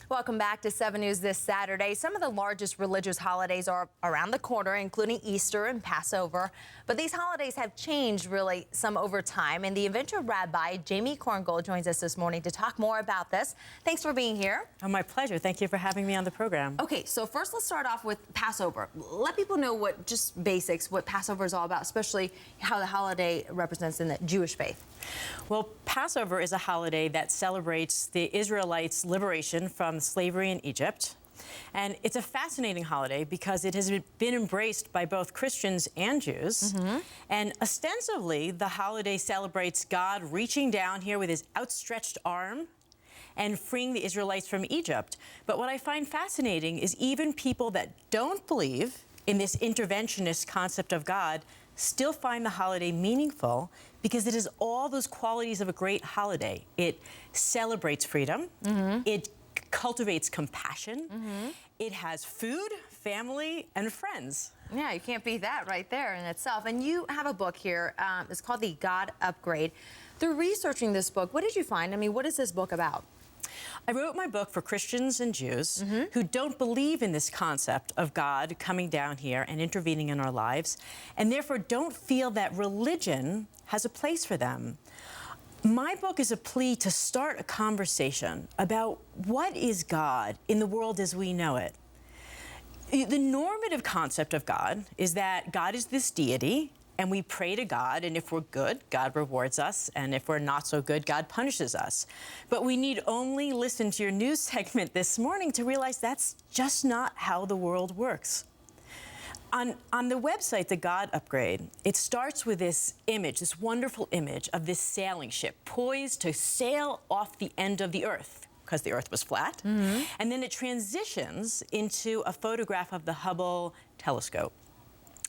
Welcome back to 7 News this Saturday. Some of the largest religious holidays are around the corner, including Easter and Passover. But these holidays have changed really some over time. And the inventor Rabbi Jamie Korngold joins us this morning to talk more about this. Thanks for being here. Oh, my pleasure. Thank you for having me on the program. Okay, so first let's start off with Passover. Let people know what, just basics, what Passover is all about, especially how the holiday represents in the Jewish faith. Well, Passover is a holiday that celebrates the Israelites' liberation from slavery in Egypt. And it's a fascinating holiday because it has been embraced by both Christians and Jews. And ostensibly, the holiday celebrates God reaching down here with his outstretched arm and freeing the Israelites from Egypt. But what I find fascinating is even people that don't believe in this interventionist concept of God still find the holiday meaningful because it has all those qualities of a great holiday. It celebrates freedom. It cultivates compassion. It has food, family, and friends. Yeah, you can't beat that right there in itself. And you have a book here. It's called The God Upgrade. Through researching this book, what did you find? I mean, what is this book about? I wrote my book for Christians and Jews who don't believe in this concept of God coming down here and intervening in our lives, and therefore don't feel that religion has a place for them. My book is a plea to start a conversation about what is God in the world as we know it. The normative concept of God is that God is this deity, and we pray to God, and if we're good, God rewards us, and if we're not so good, God punishes us. But we need only listen to your news segment this morning to realize that's just not how the world works. On the website, The God Upgrade, it starts with this image, this wonderful image of this sailing ship poised to sail off the end of the Earth, because the Earth was flat. And then it transitions into a photograph of the Hubble telescope.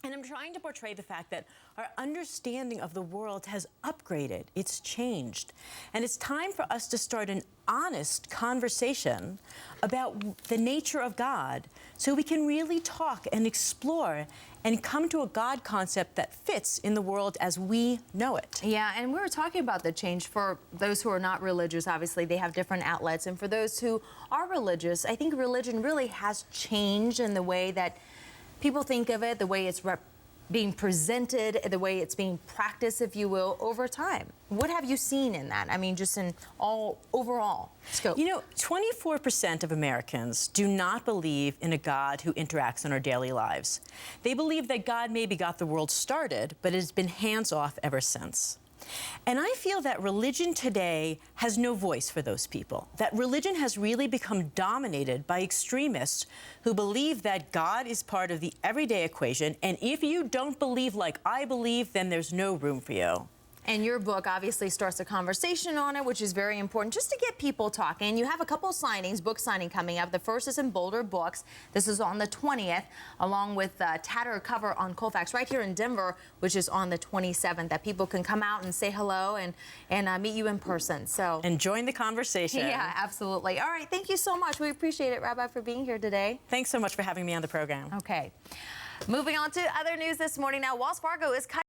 And I'm trying to portray the fact that our understanding of the world has upgraded, it's changed. And it's time for us to start an honest conversation about the nature of God so we can really talk and explore and come to a God concept that fits in the world as we know it. Yeah, and we were talking about the change for those who are not religious. Obviously, they have different outlets. And for those who are religious, I think religion really has changed in the way that people think of it, the way it's being presented, the way it's being practiced, if you will, over time. What have you seen in that? I mean, just in all overall scope. You know, 24% of Americans do not believe in a God who interacts in our daily lives. They believe that God maybe got the world started, but has been hands-off ever since. And I feel that religion today has no voice for those people, that religion has really become dominated by extremists who believe that God is part of the everyday equation, and if you don't believe like I believe, then there's no room for you. And your book obviously starts a conversation on it, which is very important, just to get people talking. You have a couple of signings, book signing coming up. The first is in Boulder Books. This is on the 20th, along with Tatter Cover on Colfax, right here in Denver, which is on the 27th, that people can come out and say hello and meet you in person. So and join the conversation. Yeah, absolutely. All right, thank you so much. We appreciate it, Rabbi, for being here today. Thanks so much for having me on the program. Okay. Moving on to other news this morning now, Wells Fargo is cutting